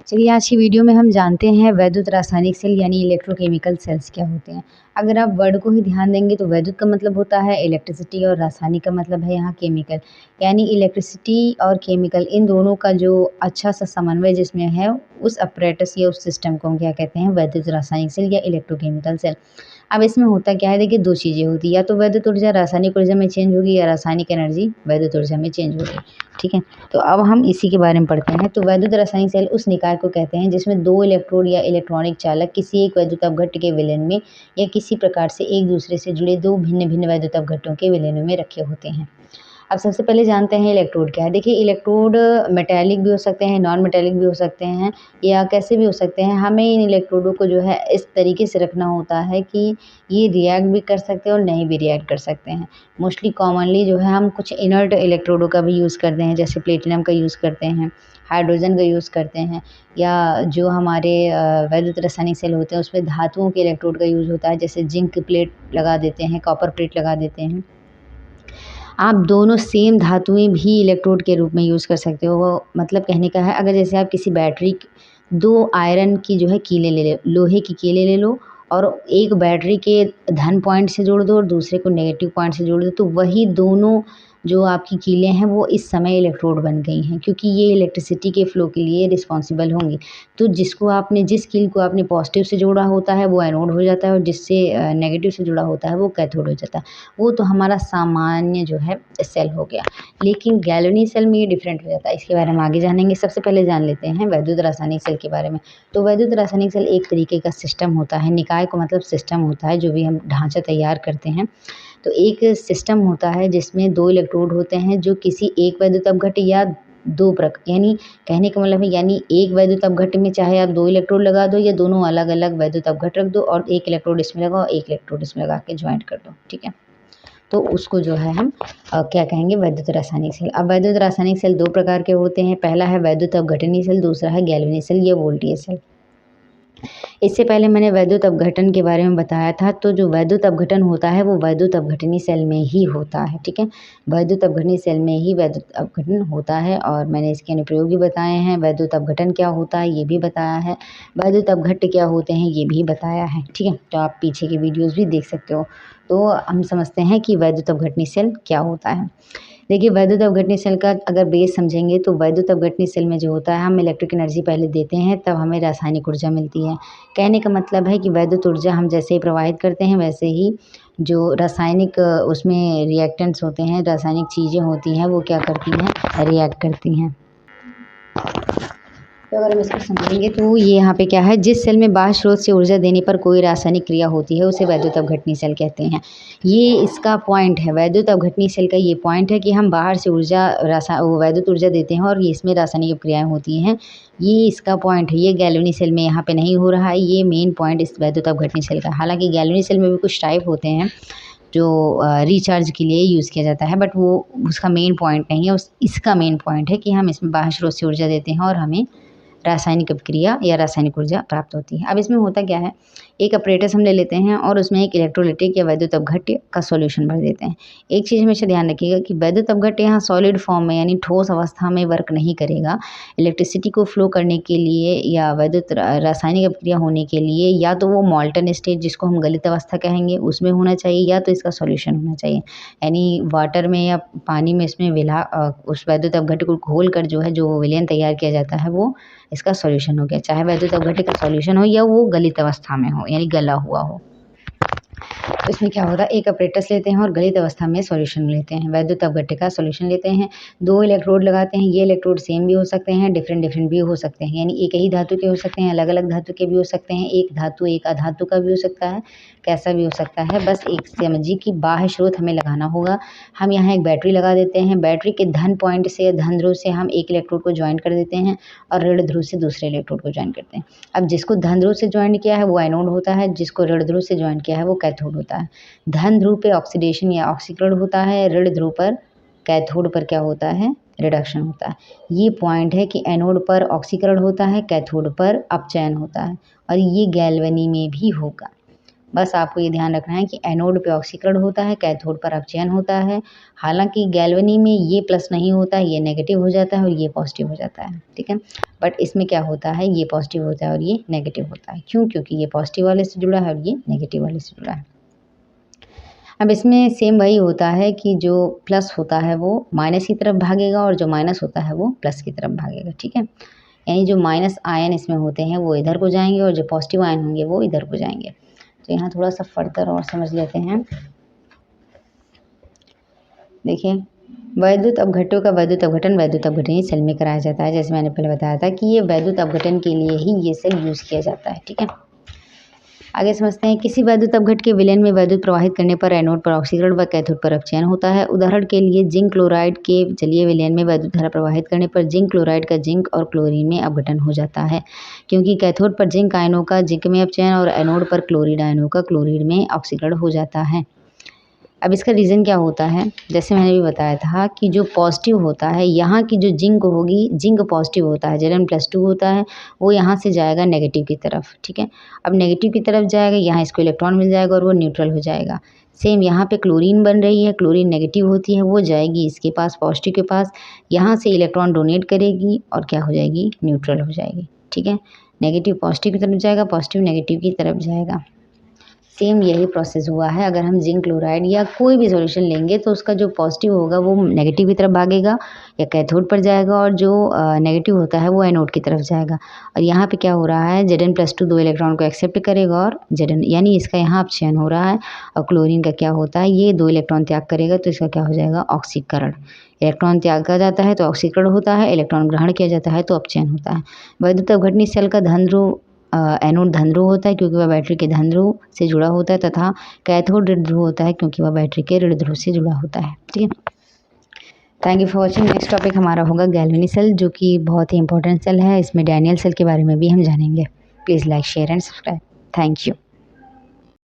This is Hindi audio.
चलिए आज की वीडियो में हम जानते हैं वैद्युत रासायनिक सेल यानी इलेक्ट्रोकेमिकल सेल्स क्या होते हैं। अगर आप वर्ड को ही ध्यान देंगे तो वैद्युत का मतलब होता है इलेक्ट्रिसिटी और रासायनिक का मतलब है यहाँ केमिकल। यानी इलेक्ट्रिसिटी और केमिकल इन दोनों का जो अच्छा सा समन्वय जिसमें है उस अपरेटस या उस सिस्टम को हम क्या कहते हैं, वैद्युत रासायनिक सेल या इलेक्ट्रोकेमिकल सेल। अब इसमें होता क्या है, देखिए दो चीज़ें होती है, या तो वैद्युत ऊर्जा रासायनिक ऊर्जा में चेंज होगी या रासायनिक एनर्जी वैद्युत ऊर्जा में चेंज होगी। ठीक है, तो अब हम इसी के बारे में पढ़ते हैं। तो वैद्युत रासायनिक सेल उस निकाय को कहते हैं जिसमें दो इलेक्ट्रोड या इलेक्ट्रॉनिक चालक किसी एक वैद्युत अपघट्य के विलयन में या किसी प्रकार से एक दूसरे से जुड़े दो भिन्न भिन्न वैद्युत अपघट्यों के विलयनों में रखे होते हैं। अब सबसे पहले जानते हैं इलेक्ट्रोड क्या है। देखिए इलेक्ट्रोड मेटालिक भी हो सकते हैं, नॉन मेटालिक भी हो सकते हैं या कैसे भी हो सकते हैं। हमें इन इलेक्ट्रोडों को जो है इस तरीके से रखना होता है कि ये रिएक्ट भी कर सकते हैं और नहीं भी रिएक्ट कर सकते हैं। मोस्टली कॉमनली जो है हम कुछ इनर्ट इलेक्ट्रोडों का भी यूज़ करते हैं, जैसे प्लेटिनम का यूज़ करते हैं, हाइड्रोजन का यूज़ करते हैं, या जो हमारे वैद्युत रासायनिक सेल होते हैं उसमें धातुओं के इलेक्ट्रोड का यूज़ होता है, जैसे जिंक प्लेट लगा देते हैं, कॉपर प्लेट लगा देते हैं। आप दोनों सेम धातुएं भी इलेक्ट्रोड के रूप में यूज़ कर सकते हो। वो मतलब कहने का है, अगर जैसे आप किसी बैटरी दो आयरन की जो है कीलें ले लोहे की कीलें ले लो और एक बैटरी के धन पॉइंट से जोड़ दो और दूसरे को नेगेटिव पॉइंट से जोड़ दो, तो वही दोनों जो आपकी कीलें हैं वो इस समय इलेक्ट्रोड बन गई हैं, क्योंकि ये इलेक्ट्रिसिटी के फ्लो के लिए रिस्पॉन्सिबल होंगी। तो जिस कील को आपने पॉजिटिव से जोड़ा होता है वो एनोड हो जाता है और जिससे नेगेटिव से जुड़ा होता है वो कैथोड हो जाता है। वो तो हमारा सामान्य जो है सेल हो गया। लेकिन गैल्वेनिक सेल में ये डिफरेंट हो जाता है, इसके बारे में आगे जानेंगे। सबसे पहले जान लेते हैं वैद्युत रासायनिक सेल के बारे में। तो वैद्युत रासायनिक सेल एक तरीके का सिस्टम होता है, निकाय को मतलब सिस्टम होता है, जो भी हम ढांचा तैयार करते हैं तो एक सिस्टम होता है जिसमें दो इलेक्ट्रोड होते हैं जो किसी एक वैद्युत अपघट्य या दो यानी कहने का मतलब है, यानी एक वैद्युत अपघट्य में चाहे आप दो इलेक्ट्रोड लगा दो या दोनों अलग अलग वैद्युत अपघट्य रख दो और एक इलेक्ट्रोड इसमें लगाओ, एक इलेक्ट्रोड इसमें लगा के ज्वाइंट कर दो। ठीक है, तो उसको जो है हम क्या कहेंगे, वैद्युत रासायनिक सेल। अब वैद्युत रासायनिक सेल दो प्रकार के होते हैं, पहला है वैद्युत अपघटनीय सेल, दूसरा है गैल्वेनिक सेल या वोल्टेज सेल। इससे पहले मैंने वैद्युत अपघटन के बारे में बताया था, तो जो वैद्युत अपघटन होता है वो वैद्युत अपघटनीय सेल में ही होता है। ठीक है, वैद्युत अपघटनीय सेल में ही वैद्युत अपघटन होता है और मैंने इसके अनुप्रयोग भी बताए हैं। वैद्युत अपघटन क्या होता है ये भी बताया है, वैद्युत अपघट्य क्या होते हैं ये भी बताया है। ठीक है, तो आप पीछे के वीडियोज़ भी देख सकते हो। तो हम समझते हैं कि वैद्युत अपघटनीय सेल क्या होता है। देखिए वैद्युत अपघटनीय सेल का अगर बेस समझेंगे तो वैद्युत अपघटनीय सेल में जो होता है, हम इलेक्ट्रिक एनर्जी पहले देते हैं तब हमें रासायनिक ऊर्जा मिलती है। कहने का मतलब है कि वैद्युत ऊर्जा हम जैसे ही प्रवाहित करते हैं वैसे ही जो रासायनिक उसमें रिएक्टेंट्स होते हैं, रासायनिक चीज़ें होती हैं वो क्या करती हैं, रिएक्ट करती हैं। तो अगर हम इसको समझेंगे तो ये यहाँ पे क्या है, जिस सेल में बाह्य स्रोत से ऊर्जा देने पर कोई रासायनिक क्रिया होती है उसे वैद्युत अपघटनीय सेल कहते हैं। ये इसका पॉइंट है, वैद्युत अपघटनीय सेल का ये पॉइंट है कि हम बाहर से वैद्युत ऊर्जा देते हैं और ये इसमें रासायनिक क्रियाएं होती हैं। ये इसका पॉइंट है, ये गैल्वेनिक सेल में यहाँ पे नहीं हो रहा है। ये मेन पॉइंट इस वैद्युत अपघटनीय सेल का। हालांकि गैल्वेनिक सेल में भी कुछ टाइप होते हैं जो रिचार्ज के लिए यूज़ किया जाता है, बट वो उसका मेन पॉइंट नहीं है। इसका मेन पॉइंट है कि हम इसमें बाह्य स्रोत से ऊर्जा देते हैं और हमें रासायनिक अभिक्रिया या रासायनिक ऊर्जा प्राप्त होती है। अब इसमें होता क्या है, एक अपरेटस हम ले लेते हैं और उसमें एक इलेक्ट्रोलिटिक या वैद्युत अपघट्य का सॉल्यूशन भर देते हैं। एक चीज़ हमेशा ध्यान रखिएगा कि वैद्युत अपघट्य यहाँ सॉलिड फॉर्म में यानी ठोस अवस्था में वर्क नहीं करेगा। इलेक्ट्रिसिटी को फ्लो करने के लिए या वैद्युत रासायनिक अभिक्रिया होने के लिए या तो वो मॉल्टन स्टेट जिसको हम गलित अवस्था कहेंगे उसमें होना चाहिए, या तो इसका सॉल्यूशन होना चाहिए। यानी वाटर में या पानी में इसमें उस वैद्युत अपघट्य को घोल कर जो है जो विलयन तैयार किया जाता है वो इसका सॉल्यूशन हो गया। चाहे वैद्युत अपघट्य का सॉल्यूशन हो या वो गलित अवस्था में हो यानी गला हुआ हो। तो इसमें क्या होता है, एक अपरेटस लेते हैं और गलित अवस्था में सॉल्यूशन लेते हैं, वैद्युत अपघट्य का सॉल्यूशन लेते हैं। दो इलेक्ट्रोड लगाते हैं, ये इलेक्ट्रोड सेम भी हो सकते हैं, डिफरेंट डिफरेंट भी हो सकते हैं। यानी एक ही धातु के हो सकते हैं, अलग अलग धातु के भी हो सकते हैं, एक धातु एक अधातु का भी हो सकता है, कैसा भी हो सकता है। बस एक समझिए कि बाह्य स्रोत हमें लगाना होगा। हम यहाँ एक बैटरी लगा देते हैं, बैटरी के धन पॉइंट से धन ध्रुव से हम एक इलेक्ट्रोड को ज्वाइन कर देते हैं और ऋण ध्रुव से दूसरे इलेक्ट्रोड को ज्वाइन करते हैं। अब जिसको धन ध्रुव से ज्वाइन किया है वो एनोड होता है, जिसको ऋण ध्रुव से ज्वाइन किया है वो कैथोड होता है। धन ध्रुव पे ऑक्सीडेशन या ऑक्सीकरण होता है, ऋण ध्रुव पर कैथोड पर क्या होता है, रिडक्शन होता है। ये पॉइंट है कि एनोड पर ऑक्सीकरण होता है, कैथोड पर अपचयन होता है और ये गैल्वेनी में भी होगा। बस आपको ये ध्यान रखना है कि एनोड पे ऑक्सीकरण होता है, कैथोड पर अपचयन होता है। हालाँकि गैल्वेनी में ये प्लस नहीं होता है, ये नेगेटिव हो जाता है और ये पॉजिटिव हो जाता है, ठीक है। बट इसमें क्या होता है, ये पॉजिटिव होता है और ये नेगेटिव होता है। क्यों? क्योंकि ये पॉजिटिव वाले से जुड़ा है और ये नेगेटिव वाले से जुड़ा है। अब इसमें सेम वही होता है कि जो प्लस होता है वो माइनस की तरफ भागेगा और जो माइनस होता है वो प्लस की तरफ भागेगा, ठीक है। यानी जो माइनस आयन इसमें होते हैं वो इधर को जाएंगे और जो पॉजिटिव आयन होंगे वो इधर को जाएंगे। तो यहाँ थोड़ा सा फर्दर और समझ लेते हैं। देखिए, वैद्युत अपघट्टों का वैद्युत अपघटन वैद्युत अपघटनीय सेल में कराया जाता है। जैसे मैंने पहले बताया था कि ये वैद्युत अपघटन के लिए ही ये सेल यूज़ किया जाता है, ठीक है। आगे समझते हैं, किसी वैद्युत अपघट के विलयन में वैद्युत प्रवाहित करने पर एनोड पर ऑक्सीकरण व कैथोड पर अपचयन होता है। उदाहरण के लिए जिंक क्लोराइड के जलीय विलयन में वैद्युत धारा प्रवाहित करने पर जिंक क्लोराइड का जिंक और क्लोरीन में अपघटन हो जाता है, क्योंकि कैथोड पर जिंक आयनों का जिंक में अपचयन और एनोड पर क्लोरीन आयनों का क्लोरीन में ऑक्सीकरण हो जाता है। अब इसका रीज़न क्या होता है, जैसे मैंने भी बताया था कि जो पॉजिटिव होता है, यहाँ की जो जिंक होगी, जिंक पॉजिटिव होता है, Zn+2 होता है, वो यहाँ से जाएगा नेगेटिव की तरफ, ठीक है। अब नेगेटिव की तरफ जाएगा, यहाँ इसको इलेक्ट्रॉन मिल जाएगा और वो न्यूट्रल हो जाएगा। सेम यहाँ पे क्लोरीन बन रही है, क्लोरीन नेगेटिव होती है, वो जाएगी इसके पास, पॉजिटिव के पास, यहाँ से इलेक्ट्रॉन डोनेट करेगी और क्या हो जाएगी, न्यूट्रल हो जाएगी, ठीक है। नेगेटिव पॉजिटिव की तरफ जाएगा, पॉजिटिव नेगेटिव की तरफ जाएगा। सेम यही प्रोसेस हुआ है। अगर हम जिंक क्लोराइड या कोई भी सॉल्यूशन लेंगे तो उसका जो पॉजिटिव होगा वो नेगेटिव की तरफ भागेगा या कैथोड पर जाएगा और जो नेगेटिव होता है वो एनोड की तरफ जाएगा। और यहाँ पे क्या हो रहा है, Zn+2 दो इलेक्ट्रॉन को एक्सेप्ट करेगा और Zn यानी इसका यहाँ अपचयन हो रहा है। और क्लोरीन का क्या होता है, ये दो इलेक्ट्रॉन त्याग करेगा तो इसका क्या हो जाएगा, ऑक्सीकरण। इलेक्ट्रॉन त्यागा जाता है तो ऑक्सीकरण होता है, इलेक्ट्रॉन ग्रहण किया जाता है तो अपचयन होता है। वैद्युत अपघटनीय सेल का धन ध्रुव एनोड धन ध्रुव होता है क्योंकि वह बैटरी के धन ध्रुव से जुड़ा होता है, तथा कैथोड ऋण ध्रुव होता है क्योंकि वह बैटरी के ऋण ध्रुव से जुड़ा होता है, ठीक है। Thank you for watching. Next topic हमारा होगा गैल्वेनी सेल, जो कि बहुत ही इंपॉर्टेंट सेल है। इसमें डैनियल सेल के बारे में भी हम जानेंगे। Please like share and subscribe. Thank you.